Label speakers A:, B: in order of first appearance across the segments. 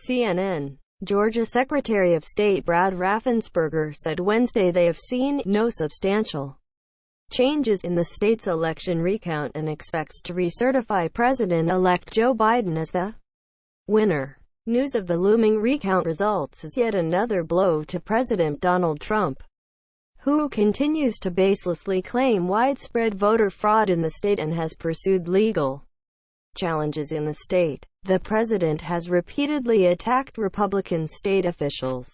A: CNN. Georgia Secretary of State Brad Raffensperger said Wednesday they have seen no substantial changes in the state's election recount and expects to recertify President-elect Joe Biden as the winner. News of the looming recount results is yet another blow to President Donald Trump, who continues to baselessly claim widespread voter fraud in the state and has pursued legal challenges in the state. The president has repeatedly attacked Republican state officials,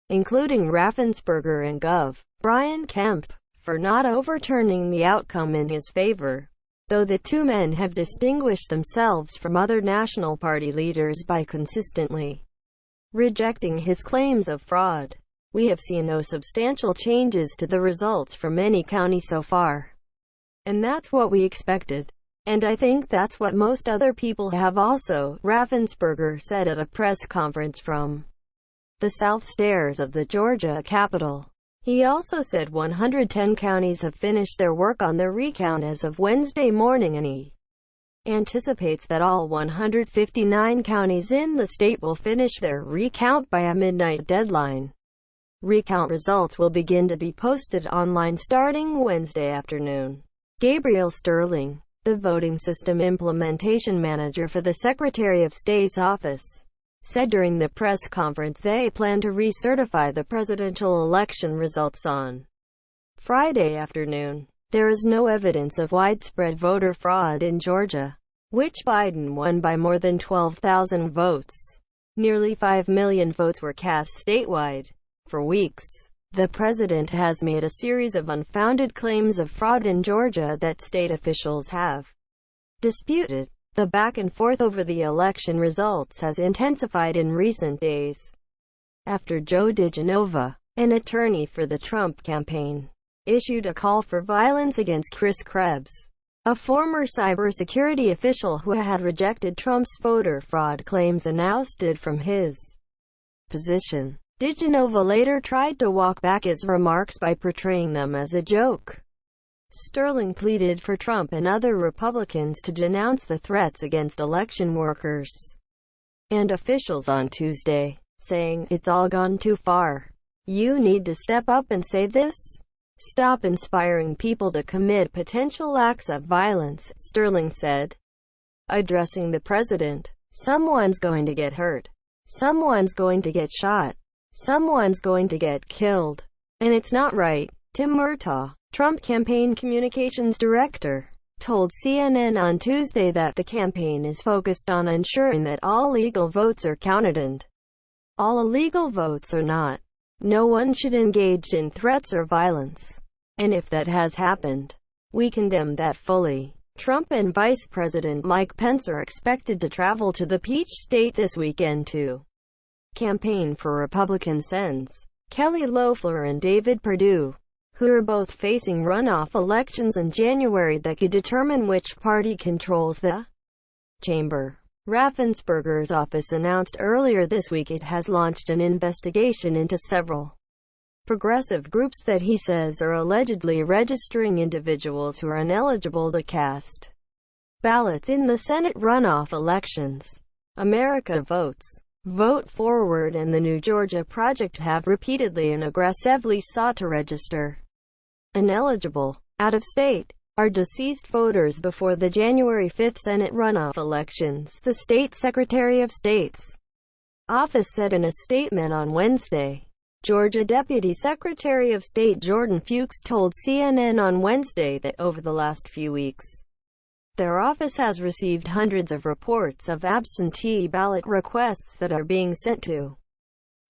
A: including Raffensperger and Gov. Brian Kemp, for not overturning the outcome in his favor, though the two men have distinguished themselves from other National Party leaders by consistently rejecting his claims of fraud. We have seen no substantial changes to the results from any county so far. And that's what we expected. And I think that's what most other people have also, Raffensperger said at a press conference from the South Stairs of the Georgia Capitol. He also said 110 counties have finished their work on the recount as of Wednesday morning, and he anticipates that all 159 counties in the state will finish their recount by a midnight deadline. Recount results will begin to be posted online starting Wednesday afternoon. Gabriel Sterling, the voting system implementation manager for the Secretary of State's office, said during the press conference they plan to recertify the presidential election results on Friday afternoon. There is no evidence of widespread voter fraud in Georgia, which Biden won by more than 12,000 votes. Nearly 5 million votes were cast statewide. For weeks, the president has made a series of unfounded claims of fraud in Georgia that state officials have disputed. The back and forth over the election results has intensified in recent days, after Joe DiGenova, an attorney for the Trump campaign, issued a call for violence against Chris Krebs, a former cybersecurity official who had rejected Trump's voter fraud claims and ousted from his position. DiGenova later tried to walk back his remarks by portraying them as a joke. Sterling pleaded for Trump and other Republicans to denounce the threats against election workers and officials on Tuesday, saying, "It's all gone too far. You need to step up and say this. Stop inspiring people to commit potential acts of violence," Sterling said, addressing the president. "Someone's going to get hurt. Someone's going to get shot. Someone's going to get killed. And it's not right." Tim Murtaugh, Trump campaign communications director, told CNN on Tuesday that the campaign is focused on ensuring that all legal votes are counted and all illegal votes are not. No one should engage in threats or violence. And if that has happened, we condemn that fully. Trump and Vice President Mike Pence are expected to travel to the Peach State this weekend to campaign for Republican Sens Kelly Loeffler and David Perdue, who are both facing runoff elections in January that could determine which party controls the chamber. Raffensperger's office announced earlier this week it has launched an investigation into several progressive groups that he says are allegedly registering individuals who are ineligible to cast ballots in the Senate runoff elections. America Votes, Vote Forward and the New Georgia Project have repeatedly and aggressively sought to register ineligible, out-of-state, or deceased voters before the January 5 Senate runoff elections, the state Secretary of State's office said in a statement on Wednesday. Georgia Deputy Secretary of State Jordan Fuchs told CNN on Wednesday that over the last few weeks, their office has received hundreds of reports of absentee ballot requests that are being sent to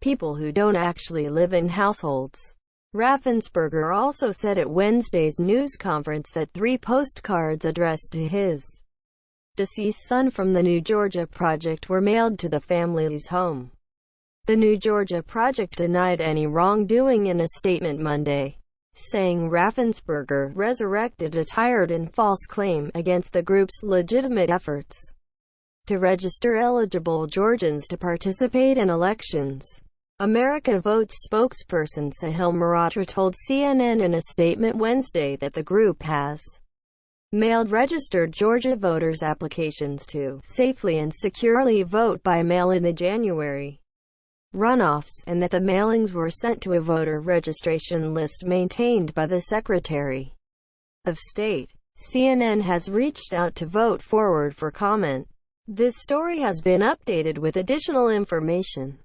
A: people who don't actually live in households. Raffensperger also said at Wednesday's news conference that 3 postcards addressed to his deceased son from the New Georgia Project were mailed to the family's home. The New Georgia Project denied any wrongdoing in a statement Monday, saying Raffensperger resurrected a tired and false claim against the group's legitimate efforts to register eligible Georgians to participate in elections. America Votes spokesperson Sahil Mehrotra told CNN in a statement Wednesday that the group has mailed registered Georgia voters applications to safely and securely vote by mail in the January runoffs, and that the mailings were sent to a voter registration list maintained by the Secretary of State. CNN has reached out to Vote Forward for comment. This story has been updated with additional information.